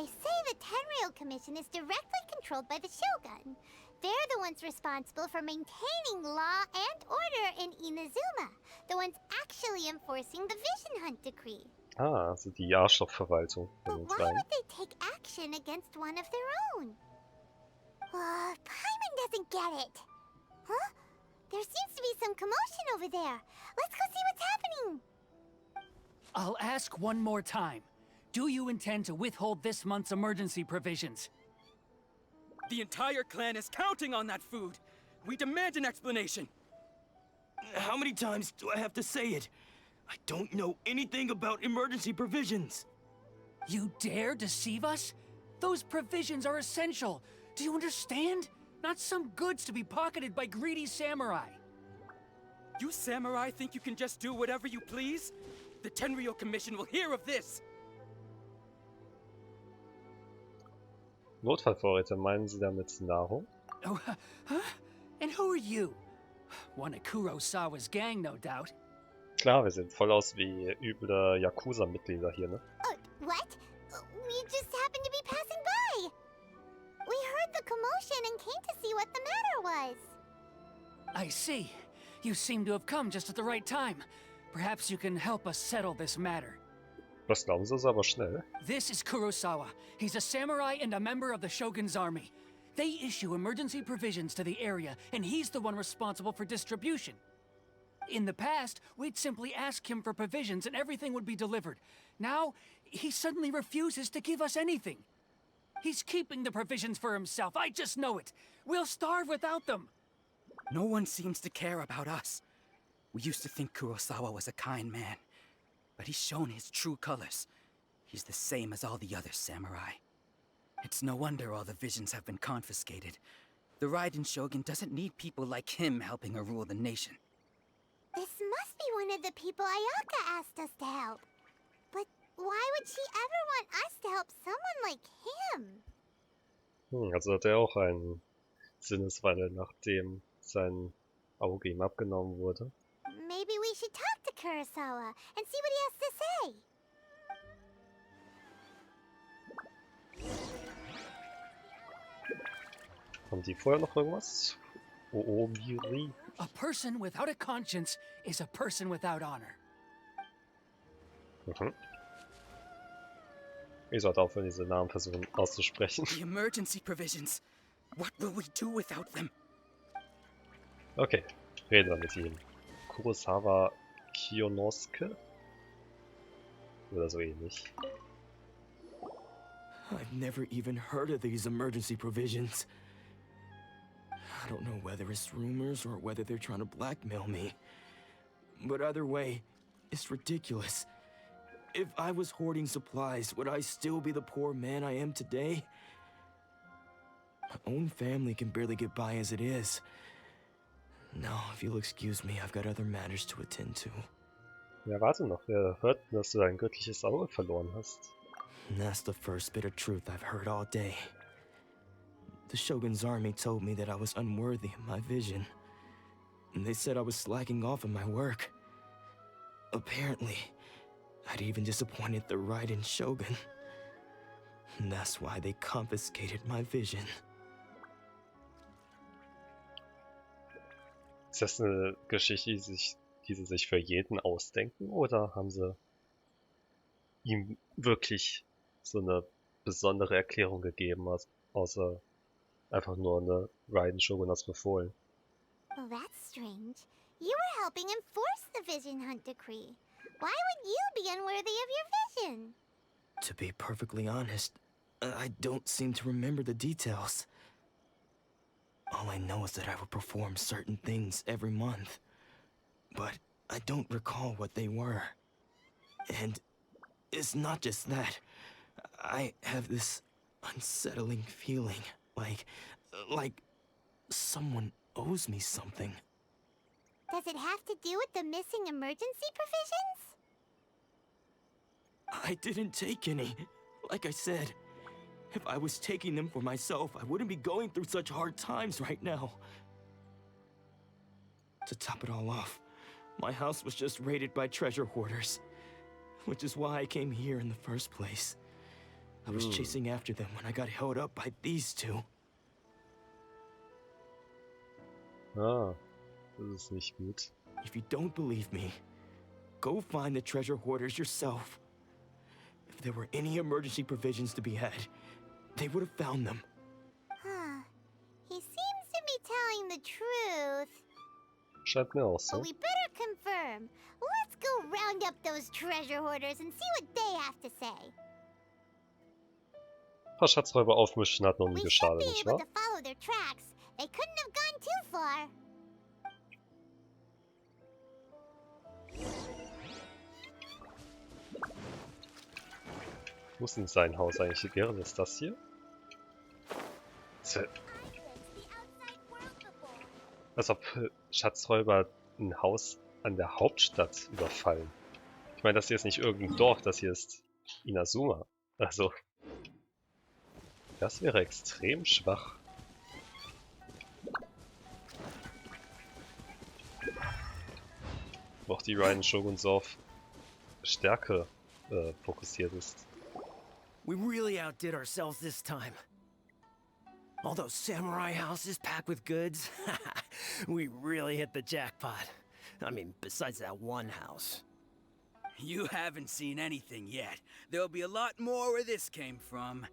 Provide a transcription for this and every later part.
They say the Tenryou Commission is directly controlled by the Shogun. They're the ones responsible for maintaining law and order in Inazuma. The ones actually enforcing the Vision Hunt Decree. Ah, also die Arschlochverwaltung von But den why Kleinen. would they take action against one of their own? Paimon doesn't get it. Huh? There seems to be some commotion over there. Let's go see what's happening. I'll ask one more time. Do you intend to withhold this month's emergency provisions? The entire clan is counting on that food. We demand an explanation. How many times do I have to say it? I don't know anything about emergency provisions. You dare deceive us? Those provisions are essential. Do you understand? Not some goods to be pocketed by greedy samurai. You samurai think you can just do whatever you please? The Tenryou Commission will hear of this. Notfallvorräte, meinen Sie damit Nahrung? Oh, huh? And who are you? One of Kurosawa's gang, no doubt. Klar, wir sehen voll aus wie üble Yakuza-Mitglieder hier, ne? What? We just happened to be passing by. We heard the commotion and came to see what the matter was. I see. You seem to have come just at the right time. Perhaps you can help us settle this matter. Das glauben Sie, ist aber schnell. This is Kurosawa. He's a samurai and a member of the Shogun's army. They issue emergency provisions to the area, and he's the one responsible for distribution. In the past, we'd simply ask him for provisions and everything would be delivered. Now, he suddenly refuses to give us anything. He's keeping the provisions for himself, I just know it. We'll starve without them. No one seems to care about us. We used to think Kurosawa was a kind man, but he's shown his true colors. He's the same as all the other samurai. It's no wonder all the visions have been confiscated. The Raiden Shogun doesn't need people like him helping her rule the nation. This must be one of the people Ayaka asked us to help. But why would she ever want us to help someone like him? Also hat er auch einen Sinneswandel, nachdem sein Auge ihm abgenommen wurde. Maybe we should talk to Kurosawa and see what he has to say. Haben die vorher noch irgendwas? Oomiri? A person without a conscience is a person without honor. Ich sollte aufhören, diese Namen versuchen auszusprechen. The emergency provisions. What will we do without them? Okay, reden wir mit ihm. Kurosawa Kiyonosuke? Oder so ähnlich. I've never even heard of these emergency provisions. I don't know whether it's rumors or whether they're trying to blackmail me. But either way, it's ridiculous. If I was hoarding supplies, would I still be the poor man I am today? My own family can barely get by as it is. Now, if you'll excuse me, I've got other matters to attend to. Ja, warte noch, wir hörten, dass du dein göttliches Auge verloren hast. And that's the first bit of truth I've heard all day. The Shogun's army told me that I was unworthy of my vision. And they said I was slacking off in my work. Apparently, I'd even disappointed the Raiden Shogun. And that's why they confiscated my vision. Ist das eine Geschichte, die sie sich für jeden ausdenken? Oder haben sie ihm wirklich so eine besondere Erklärung gegeben, außer einfach nur eine Raiden Shogun hat's befohlen? Well, that's strange. You were helping enforce the Vision Hunt Decree. Why would you be unworthy of your vision? To be perfectly honest, I don't seem to remember the details. All I know is that I would perform certain things every month. But I don't recall what they were. And it's not just that. I have this unsettling feeling, like someone owes me something. Does it have to do with the missing emergency provisions? I didn't take any. Like I said, if I was taking them for myself, I wouldn't be going through such hard times right now. To top it all off, my house was just raided by treasure hoarders, which is why I came here in the first place. I was chasing after them when I got held up by these two. Ah, das ist nicht gut. If you don't believe me, go find the treasure hoarders yourself. If there were any emergency provisions to be had, they would have found them. Huh. He seems to be telling the truth. Scheint mir auch so. But we better confirm. Let's go round up those treasure hoarders and see what they have to say. Ein paar Schatzräuber aufmischen hat noch nie We should geschadet, be nicht able wahr? to follow their tracks. They couldn't have gone too far. Wo ist denn sein Haus eigentlich? Wäre das das hier? Als ob Schatzräuber ein Haus an der Hauptstadt überfallen. Ich meine, das hier ist nicht irgendein Dorf, das hier ist Inazuma. Also, das wäre extrem schwach. Wo auch die Ryan Shoguns auf Stärke fokussiert ist. We really outdid ourselves this time. All those samurai houses packed with goods. We really hit the jackpot. I mean, besides that one house. You haven't seen anything yet. There'll be a lot more where this came from.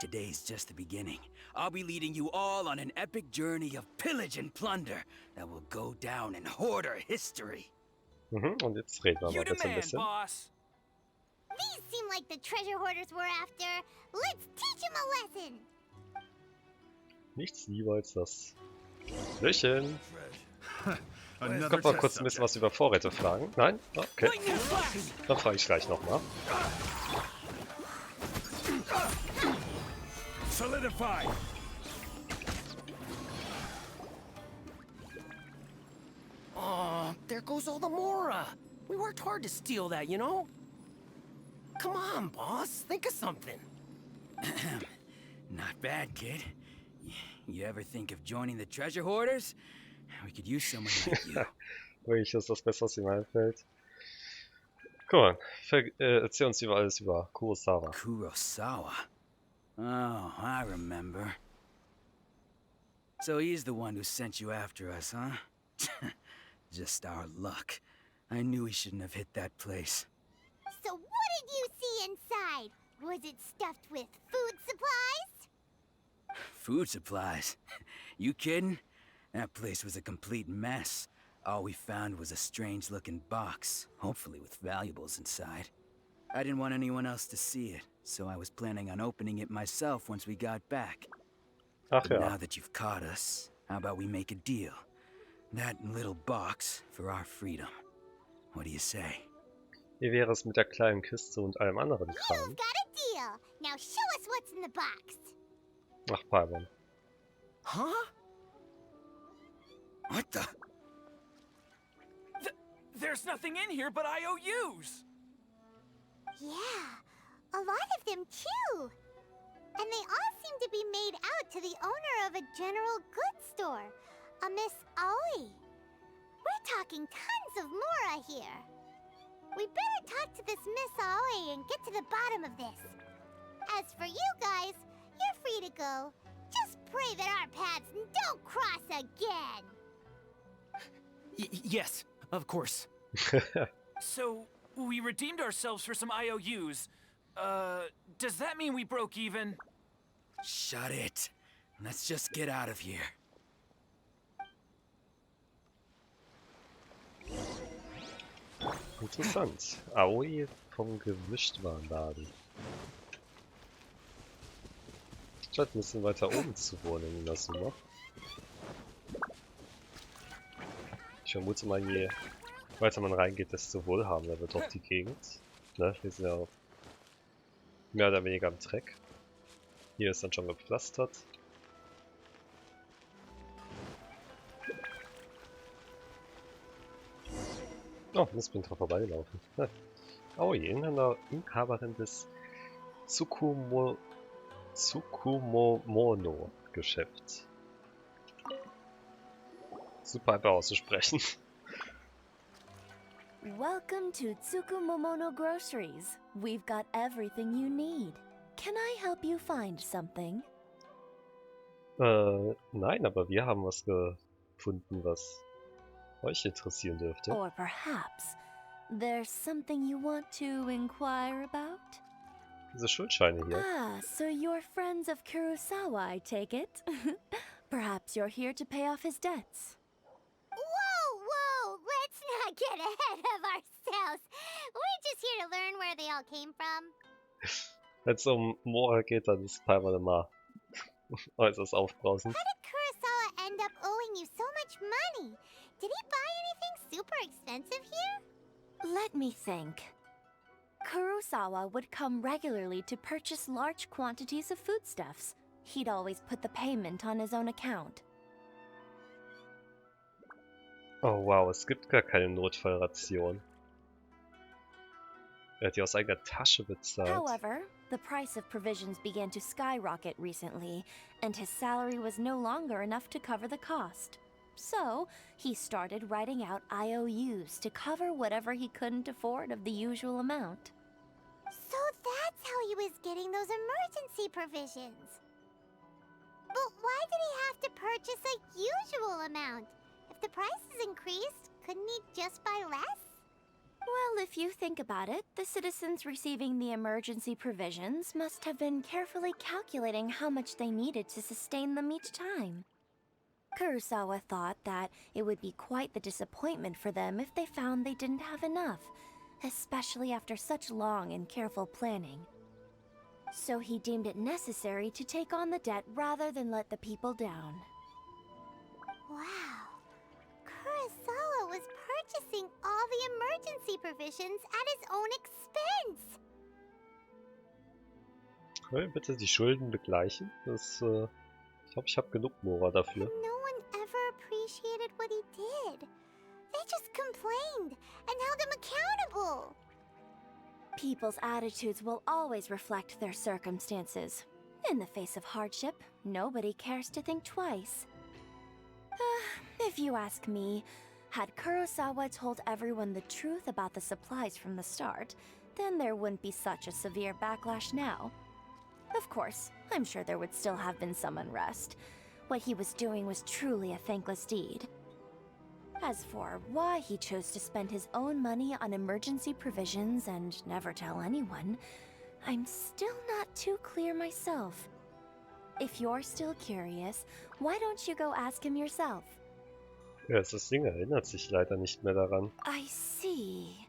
Today's just the beginning. I'll be leading you all on an epic journey of pillage and plunder that will go down in hoarder history. Und jetzt reden wir mal bitte ein bisschen. boss. These seem like the treasure hoarders we're after. Let's teach them a lesson. Nichts lieber als das. Hallöchen. Another Kommt mal test kurz ein bisschen subject. was über Vorräte fragen. Nein? Okay. Lightning flash! Dann frage ich gleich nochmal. Solidify. Oh, there goes all the Mora. We worked hard to steal that, you know? Come on, boss. Think of something. Not bad, kid. You ever think of joining the treasure hoarders? We could use someone like you. Wirklich ist das Beste, was ihm einfällt. Guck mal, erzähl uns über alles über Kurosawa. Kurosawa? Oh, I remember. So he's the one who sent you after us, huh? Just our luck. I knew we shouldn't have hit that place. So what did you see inside? Was it stuffed with food supplies? Food supplies? You kidding? That place was a complete mess. All we found was a strange-looking box, hopefully with valuables inside. I didn't want anyone else to see it, so I was planning on opening it myself once we got back. Ach But ja, now that you've caught us, how about we make a deal? That little box for our freedom. What do you say? wie wäre es mit der kleinen Kiste und allem anderen You've Kram? got a deal. Now show us what's in the box. Ach, Paimon. Huh? What the? There's nothing in here but IOUs! Yeah, a lot of them too. And they all seem to be made out to the owner of a general goods store, a Miss Aoi. We're talking tons of Mora here. We better talk to this Miss Aoi and get to the bottom of this. As for you guys, you're free to go. Just pray that our paths don't cross again. Yes, of course. So, we redeemed ourselves for some IOUs. Does that mean we broke even? Shut it. Let's just get out of here. Interessant. Aoi vom Gemischtwarenladen. Scheint ein bisschen weiter oben zu wohnen in Inazuma. Ich vermute mal, je weiter man reingeht, desto wohlhabender wird auch die Gegend. Ne? Wir sind ja auch mehr oder weniger am Dreck. Hier ist dann schon gepflastert. Oh, muss bin drauf vorbeilaufen. Aoi, Inhaberin des Tsukumomono-Geschäft. Super einfach auszusprechen. Welcome to Tsukumomono Groceries. We've got everything you need. can I help you find something? Nein, aber wir haben was gefunden, was euch interessieren dürfte. Or perhaps there's something you want to inquire about? Diese Schuldscheine hier. Ah, so you're friends of Kurosawa, I take it? Perhaps you're here to pay off his debts. Whoa, whoa! Let's not get ahead of ourselves. We're just here to learn where they all came from. Wenn es um Moral geht, dann ist Palmer immer äußerst aufbrausend. How did Kurosawa end up owing you so much money? Did he buy anything super expensive here? Let me think. Kurosawa would come regularly to purchase large quantities of foodstuffs. He'd always put the payment on his own account. Oh wow, es gibt gar keine Notfallration. Er hat die aus eigener Tasche bezahlt. However, the price of provisions began to skyrocket recently, and his salary was no longer enough to cover the cost. So, he started writing out IOUs to cover whatever he couldn't afford of the usual amount. So that's how he was getting those emergency provisions. But why did he have to purchase a usual amount? If the prices increased, couldn't he just buy less? Well, if you think about it, the citizens receiving the emergency provisions must have been carefully calculating how much they needed to sustain them each time. Kurosawa thought that it would be quite the disappointment for them if they found they didn't have enough, especially after such long and careful planning. So he deemed it necessary to take on the debt rather than let the people down. Wow. Kurosawa was purchasing all the emergency provisions at his own expense. Können wir bitte die Schulden begleichen? Das, ich glaube, ich habe genug Mora dafür. No one ever appreciated what he did. They just complained and held him accountable. People's attitudes will always reflect their circumstances. In the face of hardship, nobody cares to think twice. If you ask me, had Kurosawa told everyone the truth about the supplies from the start, then there wouldn't be such a severe backlash now. Of course, I'm sure there would still have been some unrest. What he was doing was truly a thankless deed. As for why he chose to spend his own money on emergency provisions and never tell anyone, I'm still not too clear myself. If you're still curious, why don't you go ask him yourself? Ja, das Ding erinnert sich leider nicht mehr daran. I see.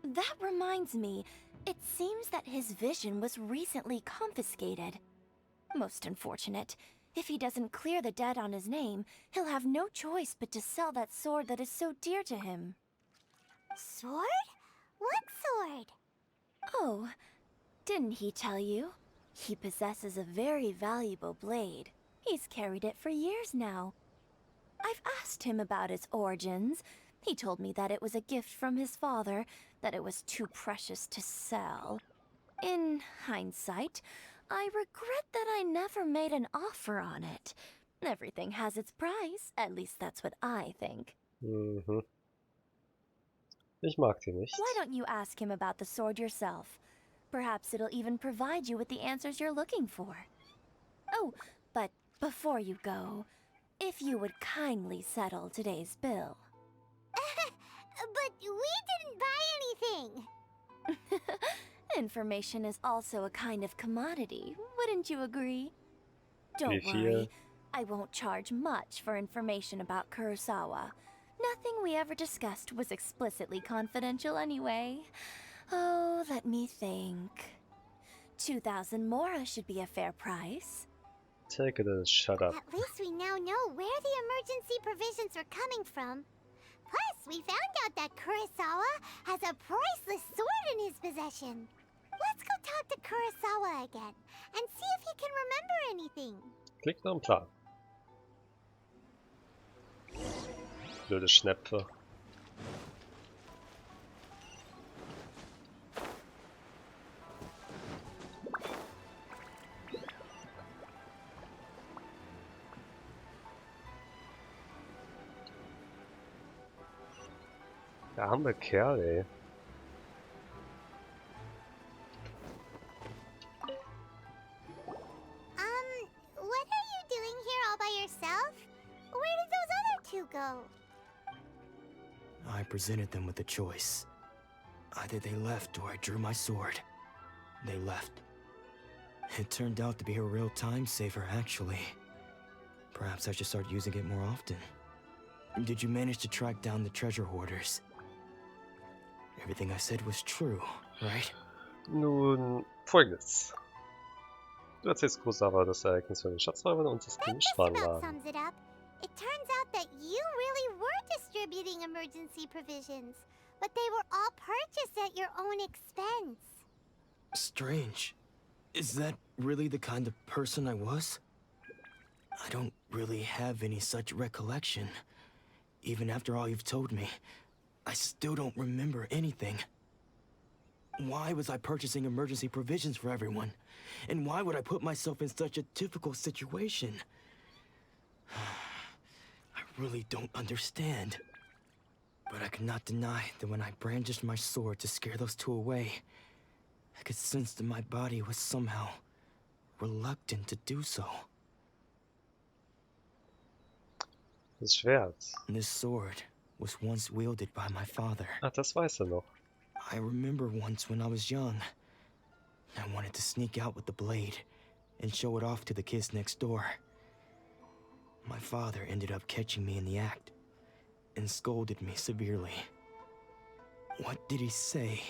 That reminds me, it seems that his vision was recently confiscated. Most unfortunate. If he doesn't clear the debt on his name, he'll have no choice but to sell that sword that is so dear to him. Sword? What sword? Oh, didn't he tell you? He possesses a very valuable blade. He's carried it for years now. I've asked him about its origins. He told me that it was a gift from his father, that it was too precious to sell. In hindsight, I regret that I never made an offer on it. Everything has its price, at least that's what I think. Mhm. Ich mag die nicht. Why don't you ask him about the sword yourself? Perhaps it'll even provide you with the answers you're looking for. Oh, but before you go, if you would kindly settle today's bill. But we didn't buy anything. Information is also a kind of commodity, wouldn't you agree? Don't Wie viel? worry, I won't charge much for information about Kurosawa. Nothing we ever discussed was explicitly confidential anyway. Oh, let me think. 2,000 mora should be a fair price. Take it and shut up. At least we now know where the emergency provisions are coming from. Plus, we found out that Kurosawa has a priceless sword in his possession. Let's go talk to Kurosawa again and see if he can remember anything. Klingt nach einem Plan. Blöde Schnepfe. Der arme Kerl, ey. though. I presented them with a choice. Either they left or I drew my sword. They left. It turned out to be a real time saver, actually. Perhaps I should start using it more often. Did you manage to track down the treasure hoarders? Everything I said was true, right? Nun, folgendes. Du erzählst Kurosawa das Ereignis von den Schatzräubern und das That just Gemischtwarenladen. about sums it up. It turns out that you really were distributing emergency provisions, but they were all purchased at your own expense. Strange. Is that really the kind of person I was? I don't really have any such recollection. Even after all you've told me, I still don't remember anything. Why was I purchasing emergency provisions for everyone? And why would I put myself in such a difficult situation? I really don't understand. But I cannot deny that when I brandished my sword to scare those two away, I could sense that my body was somehow reluctant to do so. Das Schwert. This sword was once wielded by my father. Ach, das weiß er noch. I remember once when I was young, I wanted to sneak out with the blade and show it off to the kids next door. My father ended up catching me in the act and scolded me severely. What did he say?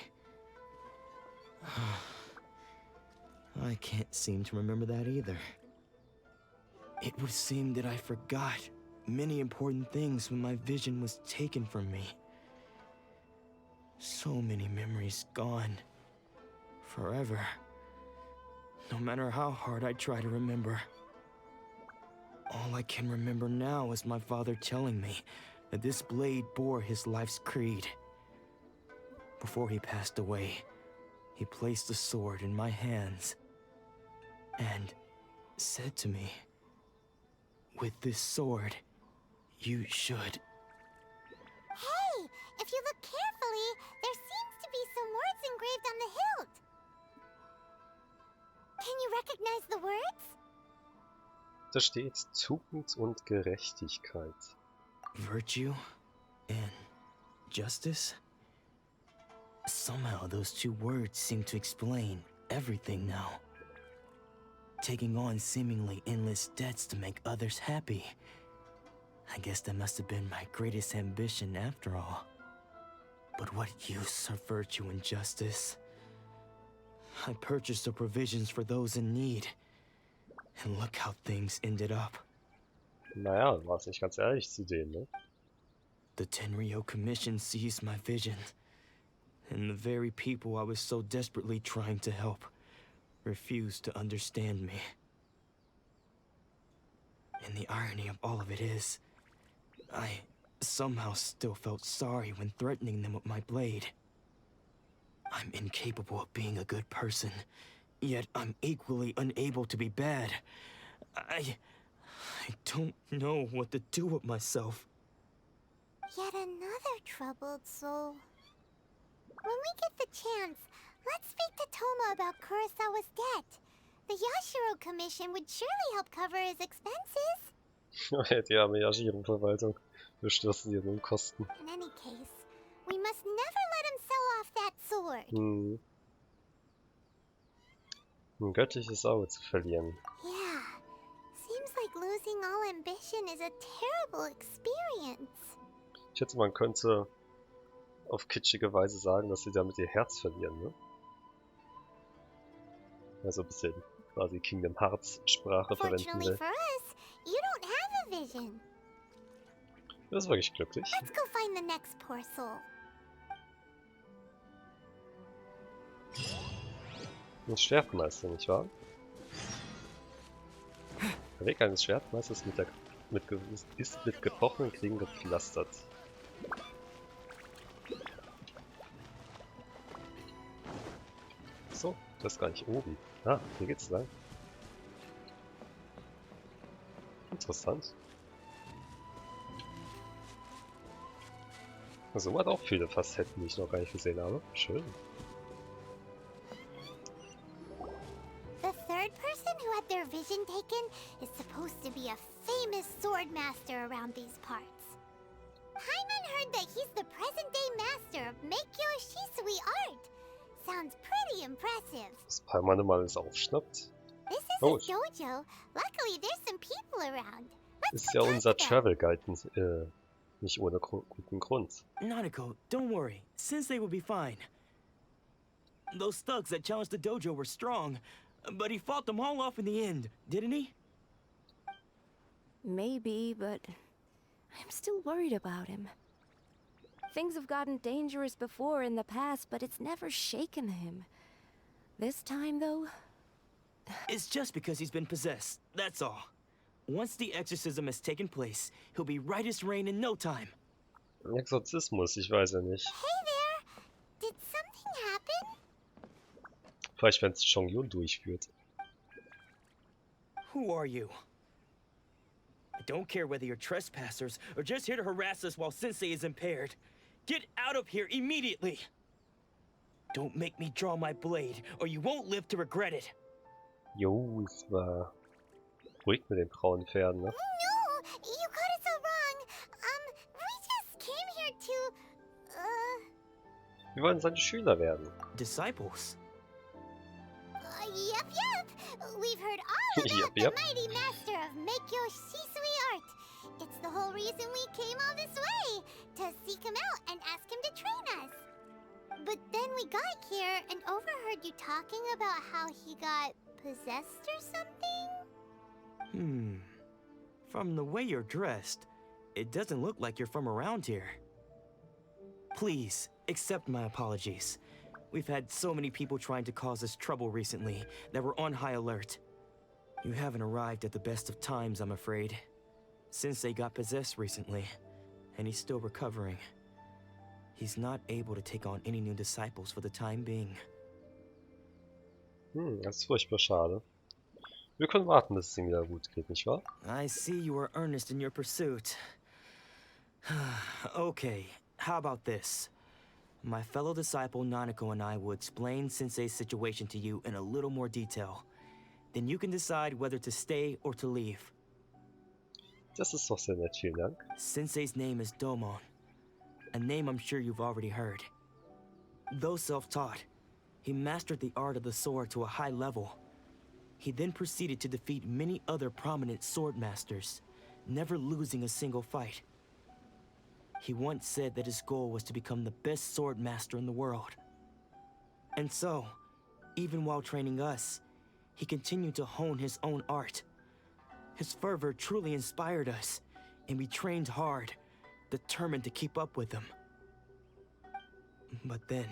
I can't seem to remember that either. It would seem that I forgot many important things when my vision was taken from me. So many memories gone. Forever. No matter how hard I try to remember. All I can remember now is my father telling me that this blade bore his life's creed. Before he passed away, he placed the sword in my hands and said to me, "With this sword, you should..." Hey, if you look carefully, there seems to be some words engraved on the hilt. Can you recognize the words? Da steht Tugend und Gerechtigkeit. Virtue and justice? Somehow those two words seem to explain everything now. Taking on seemingly endless debts to make others happy. I guess that must have been my greatest ambition after all. But what use are virtue and justice? I purchased the provisions for those in need. And look how things ended up. Naja, war's nicht ganz ehrlich zu denen, ne? The Tenryo Commission seized my vision. And the very people I was so desperately trying to help refused to understand me. And the irony of all of it is, I somehow still felt sorry when threatening them with my blade. I'm incapable of being a good person, yet I'm equally unable to be bad. I don't know what to do with myself. Yet another troubled soul. When we get the chance, let's speak to Toma about Kurosawa's debt. The Yashiro Commission would surely help cover his expenses. Die arme Yashiren-Verwaltung. Wir stürzen die Lohnkosten. In any case, we must never let him sell off that sword. Ein göttliches Auge zu verlieren. Yeah, seems like losing all ambition is a terrible experience. Ich schätze, man könnte auf kitschige Weise sagen, dass sie damit ihr Herz verlieren, ne? Also ein bisschen quasi Kingdom Hearts Sprache verwenden Fortunately will. for us, you don't have a vision. Das ist wirklich glücklich. Let's go find the next poor soul. Ein Schwertmeister, nicht wahr? Der Weg eines Schwertmeisters ist mit gebrochenen Kriegen gepflastert. So, das ist gar nicht oben. Ah, hier geht's lang. Interessant. Also man hat auch viele Facetten, die ich noch gar nicht gesehen habe. Schön. The third person who had their vision taken is supposed to be a famous sword master around these parts. learned that he's the present-day master of Meikyo Shisui art. Sounds pretty impressive. Dass Paimon immer alles aufschnappt. This is Oh. his dojo. Luckily, there's some people around. Let's Ist go ja talk unser to them. Travel Guide nicht ohne guten Grund. Nanako, don't worry. Sensei will be fine. Those thugs that challenged the dojo were strong, but he fought them all off in the end, didn't he? Maybe, but I'm still worried about him. Things have gotten dangerous before in the past, but it's never shaken him. This time, though, It's just because he's been possessed, that's all. Once the exorcism has taken place, he'll be right as rain in no time. Exorzismus, ich weiß ja nicht. Hey there. Did something happen? Vielleicht wenn es Chongyun durchführt. Who are you? I don't care whether you're trespassers or just here to harass us while Sensei is impaired. Get out of here immediately! Don't make me draw my blade, or you won't live to regret it. Jo, es war ruhig mit den braunen Pferden, ne? No, you got it so wrong. We just came here to, Wir wollen seine Schüler werden. Disciples? Yep. We've heard all about Yep, the yep. mighty master of Meikyo Shisui art. It's the whole reason we came all this way, to seek him out and ask him to train us. But then we got here and overheard you talking about how he got possessed or something? From the way you're dressed, it doesn't look like you're from around here. Please, accept my apologies. We've had so many people trying to cause us trouble recently that we're on high alert. You haven't arrived at the best of times, I'm afraid. Sensei got possessed recently, and he's still recovering. He's not able to take on any new disciples for the time being. Das ist furchtbar schade. Wir können warten, bis es ihm wieder gut geht, nicht wahr? I see you are earnest in your pursuit. Okay, how about this? My fellow disciple Nanako and I will explain Sensei's situation to you in a little more detail. Then you can decide whether to stay or to leave. Das ist doch sehr nett, vielen Dank. Sensei's name is Domon, a name I'm sure you've already heard. Though self-taught, he mastered the art of the sword to a high level. He then proceeded to defeat many other prominent sword masters, never losing a single fight. He once said that his goal was to become the best sword master in the world. And so, even while training us, he continued to hone his own art. His fervor truly inspired us, and we trained hard, determined to keep up with him. But then,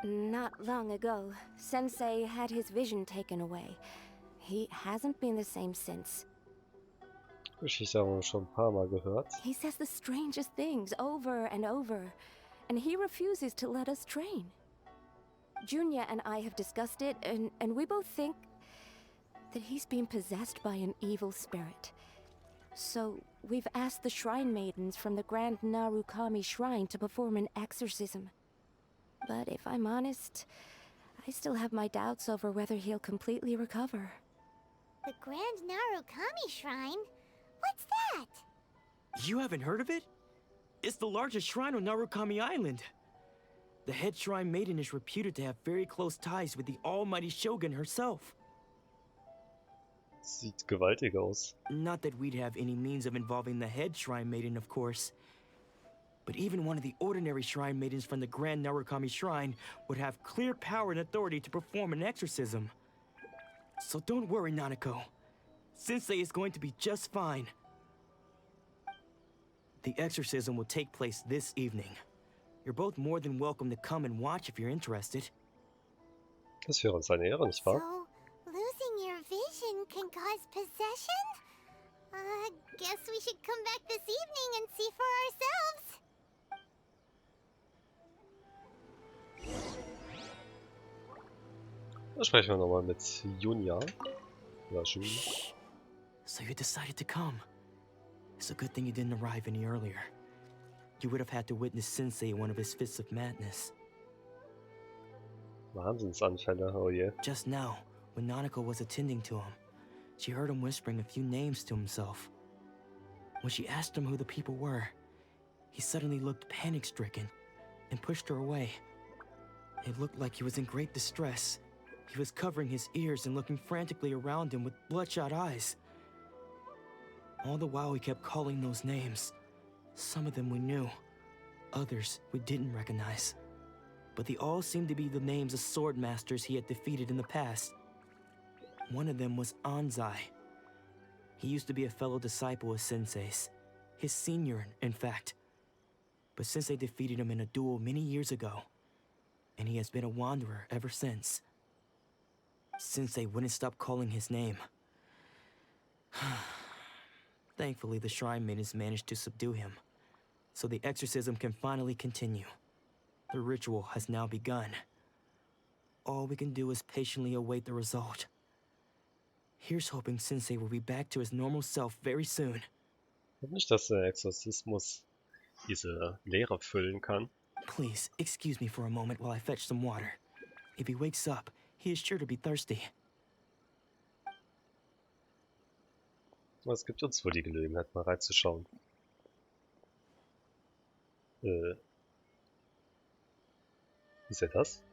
not long ago, Sensei had his vision taken away. He hasn't been the same since. Geschichte haben wir schon ein paar Mal gehört. He says the strangest things over and over, and he refuses to let us train. Junya and I have discussed it, and we both think that he's been possessed by an evil spirit. So we've asked the shrine maidens from the Grand Narukami Shrine to perform an exorcism. But if I'm honest, I still have my doubts over whether he'll completely recover. The Grand Narukami Shrine? What's that? you haven't heard of it? It's the largest shrine on Narukami Island. The head shrine maiden is reputed to have very close ties with the almighty Shogun herself. Sieht gewaltig aus. Not that we'd have any means of involving the head shrine maiden, of course. But even one of the ordinary shrine maidens from the Grand Narukami Shrine would have clear power and authority to perform an exorcism. So don't worry, Nanako. Sensei is going to be just fine. The exorcism will take place this evening. You're both more than welcome to come and watch if you're interested. Das wäre uns eine Ehre, nicht wahr? So, losing your vision can cause possession? Guess we should come back this evening and see for ourselves. Da sprechen wir nochmal mit Junya. Oder Junya. Shh. So you decided to come. It's a good thing you didn't arrive any earlier. You would have had to witness Sensei one of his fits of madness. Wahnsinnsanfälle, oh je. Just now, when Nanako was attending to him, she heard him whispering a few names to himself. When she asked him who the people were, he suddenly looked panic-stricken and pushed her away. It looked like he was in great distress. He was covering his ears and looking frantically around him with bloodshot eyes. All the while he kept calling those names. Some of them we knew, others we didn't recognize. But they all seemed to be the names of sword masters he had defeated in the past. One of them was Anzai. He used to be a fellow disciple of Sensei's, his senior, in fact. But Sensei defeated him in a duel many years ago, and he has been a wanderer ever since. Sensei wouldn't stop calling his name. Thankfully, the shrine maidens managed to subdue him, so the exorcism can finally continue. The ritual has now begun. All we can do is patiently await the result. Here's hoping Sensei will be back to his normal self very soon. Ich glaube nicht, dass der Exorzismus diese Leere füllen kann. Please, excuse me for a moment while I fetch some water. If he wakes up, he is sure to be thirsty. Aber es gibt uns wohl die Gelegenheit, mal reinzuschauen. Ist er das?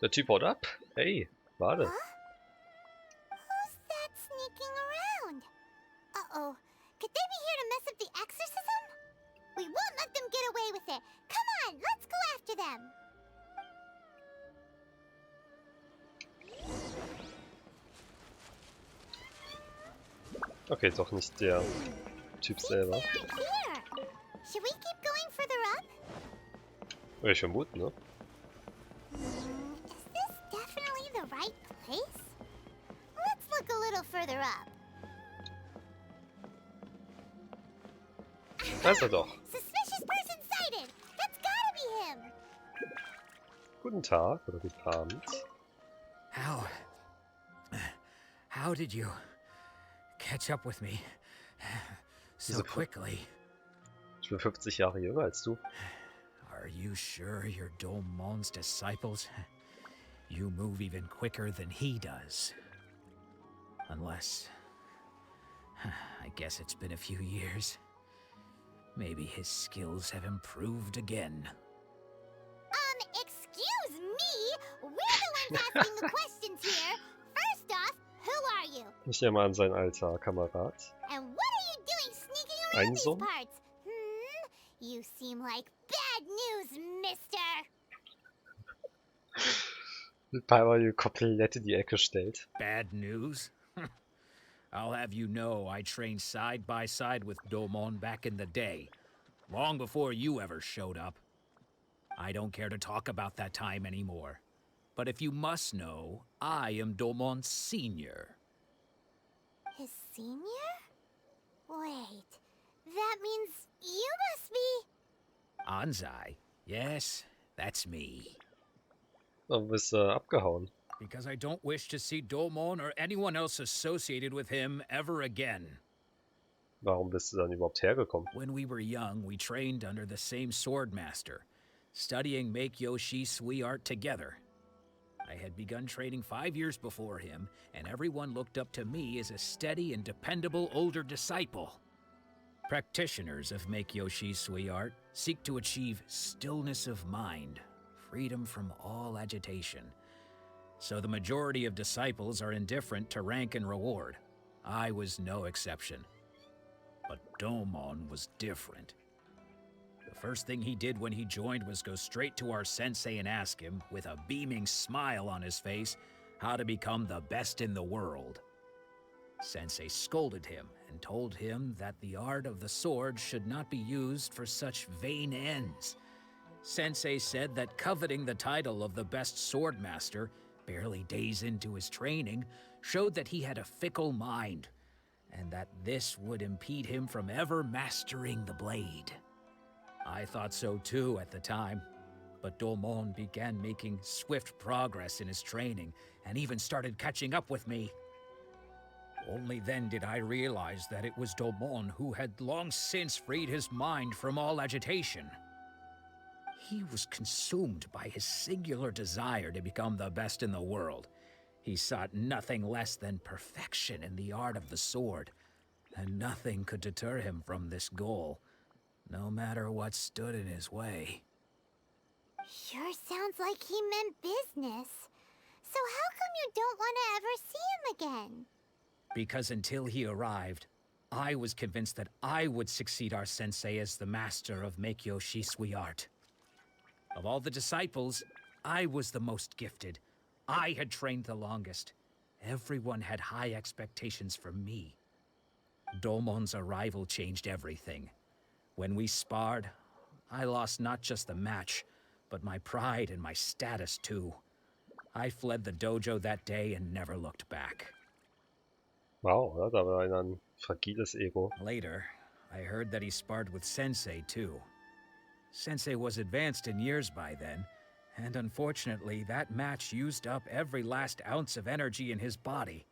Der Typ haut ab? Hey, warte. Who's that sneaking around? Uh-oh. Could they be here to mess up the exorcism? We won't let them get away with it. Come on, let's go after them. Okay, doch nicht der Typ selber. They aren't here. Should we keep going further up? Würde ich vermuten, ne? Is this definitely the right place? Let's look a little further up. Da ist er doch. Suspicious person sighted. That's gotta be him. Guten Tag oder guten Abend. How did you catch up with me so quickly? Ich bin 50 Jahre jünger als du. Are you sure you're Domon's disciples? You move even quicker than he does. Unless... I guess it's been a few years. Maybe his skills have improved again. Excuse me? We're the ones asking the questions here. First off, who are you? Ich nehme an, sein alter Kamerad. And what are you doing sneaking around these Einso? parts? You seem like bad news, mister. Ein paar Mal komplett in die Ecke stellt. Bad news? I'll have you know I trained side by side with Domon back in the day, long before you ever showed up. I don't care to talk about that time anymore. But if you must know, I am Domon's senior. His senior? Wait, that means you must be... Anzai? Yes, that's me. Dann bist du abgehauen. Because I don't wish to see Domon or anyone else associated with him ever again. Warum bist du dann überhaupt hergekommen? When we were young, we trained under the same swordmaster, studying Make Yoshi Sui art together. I had begun training 5 years before him, and everyone looked up to me as a steady and dependable older disciple. Practitioners of Make Yoshi Sui art seek to achieve stillness of mind, freedom from all agitation. So the majority of disciples are indifferent to rank and reward. I was no exception. But Domon was different. The first thing he did when he joined was go straight to our sensei and ask him, with a beaming smile on his face, how to become the best in the world. Sensei scolded him and told him that the art of the sword should not be used for such vain ends. Sensei said that coveting the title of the best swordmaster, barely days into his training, showed that he had a fickle mind, and that this would impede him from ever mastering the blade. I thought so too at the time, but Domon began making swift progress in his training, and even started catching up with me. Only then did I realize that it was Domon who had long since freed his mind from all agitation. He was consumed by his singular desire to become the best in the world. He sought nothing less than perfection in the art of the sword, and nothing could deter him from this goal. no matter what stood in his way. Sure sounds like he meant business. So how come you don't want to ever see him again? Because until he arrived, I was convinced that I would succeed our sensei as the master of Meikyo Shisui art. Of all the disciples, I was the most gifted. I had trained the longest. Everyone had high expectations for me. Domon's arrival changed everything. When we sparred, I lost not just the match, but my pride and my status too. I fled the dojo that day and never looked back. Wow, ja, da war ein fragiles Ego. Later, I heard that he sparred with Sensei too. Sensei was advanced in years by then, and unfortunately that match used up every last ounce of energy in his body.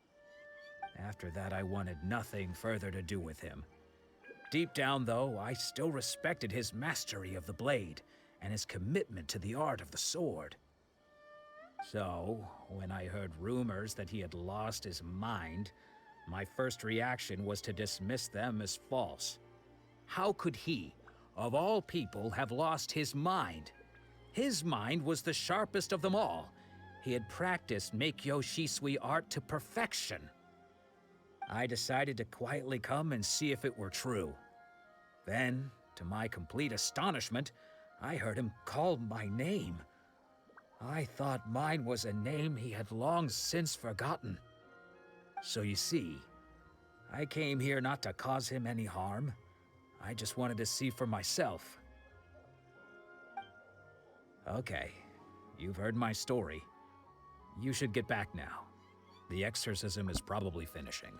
After that, I wanted nothing further to do with him. Deep down, though, I still respected his mastery of the blade and his commitment to the art of the sword. So, when I heard rumors that he had lost his mind, my first reaction was to dismiss them as false. How could he, of all people, have lost his mind? His mind was the sharpest of them all. He had practiced Meikyo Shisui art to perfection. I decided to quietly come and see if it were true. Then, to my complete astonishment, I heard him call my name. I thought mine was a name he had long since forgotten. So you see, I came here not to cause him any harm. I just wanted to see for myself. Okay, you've heard my story. You should get back now. The exorcism is probably finishing.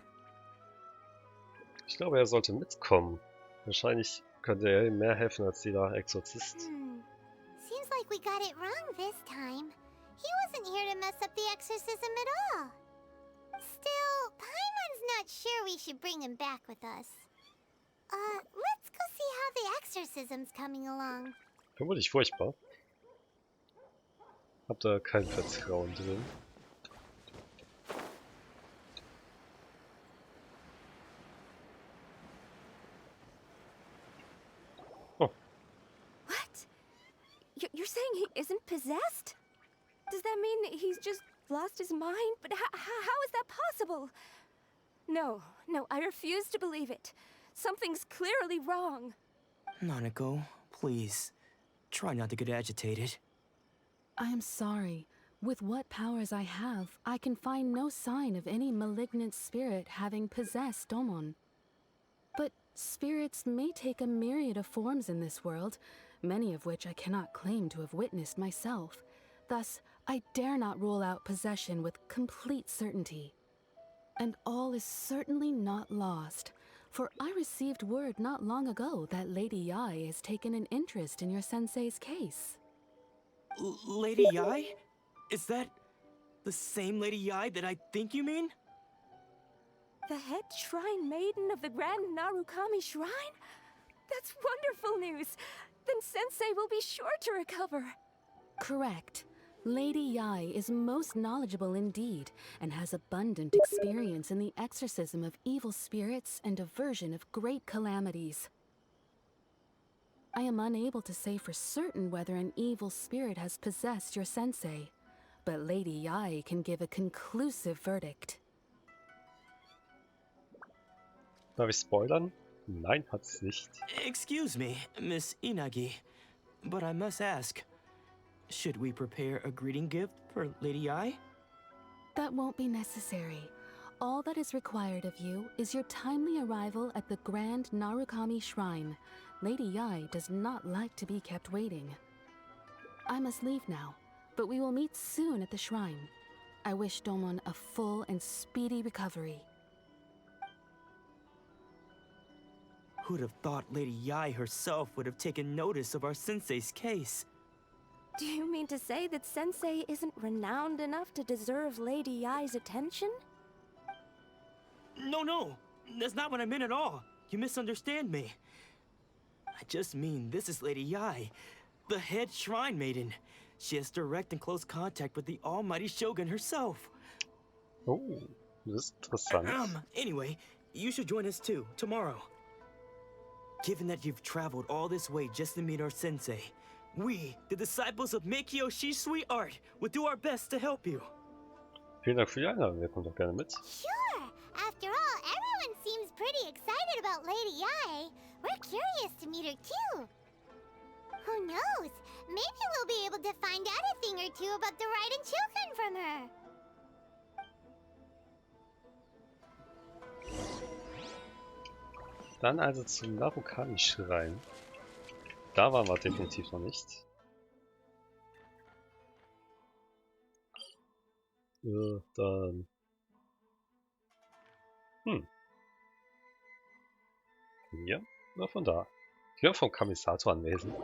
Ich glaube, er sollte mitkommen. Wahrscheinlich könnte er ihm mehr helfen als dieser Exorzist. Seems like we got it wrong this time. He wasn't here to mess up the exorcism at all. Still, Paimon's not sure we should bring him back with us. Let's go see how the exorcism's coming along. Vermutlich furchtbar. Hab da kein Vertrauen drin. What? You're saying he isn't possessed? Does that mean he's just lost his mind? But how is that possible? No, I refuse to believe it. Something's clearly wrong. Nanako, please. Try not to get agitated. I am sorry. With what powers I have, I can find no sign of any malignant spirit having possessed Domon. But spirits may take a myriad of forms in this world, many of which I cannot claim to have witnessed myself. Thus, I dare not rule out possession with complete certainty. And all is certainly not lost, for I received word not long ago that Lady Yai has taken an interest in your sensei's case. Lady Yai? Is that the same Lady Yai that I think you mean? The head shrine maiden of the Grand Narukami Shrine? That's wonderful news! Then Sensei will be sure to recover. Correct. Lady Yai is most knowledgeable indeed, and has abundant experience in the exorcism of evil spirits and aversion of great calamities. I am unable to say for certain whether an evil spirit has possessed your sensei, but Lady Yai can give a conclusive verdict. Darf ich spoilern? Nein, hat's nicht. Excuse me, Miss Inagi, but I must ask, should we prepare a greeting gift for Lady Yai? That won't be necessary. All that is required of you is your timely arrival at the Grand Narukami Shrine. Lady Yai does not like to be kept waiting. I must leave now, but we will meet soon at the shrine. I wish Domon a full and speedy recovery. Who'd have thought Lady Yai herself would have taken notice of our sensei's case? Do you mean to say that Sensei isn't renowned enough to deserve Lady Yai's attention? No, that's not what I meant at all. You misunderstand me. I just mean this is Lady Yai, the head shrine maiden. She has direct and close contact with the almighty Shogun herself. Oh, das ist interessant. Anyway, you should join us too, tomorrow. Given that you've traveled all this way just to meet our sensei, we, the disciples of Meikyo Shisui Art, will do our best to help you. Vielen Dank für die Einladung, wir kommen doch gerne mit. Sure. After all, everyone seems pretty excited about Lady Ai. We're curious to meet her too. Who knows? Maybe we'll be able to find out a thing or two about the Raiden children from her. Dann also zum Narukami-Schrein. Da waren wir definitiv noch nicht. Dann... Hier? Oder von da? Ich glaube vom Kamisato anwesend.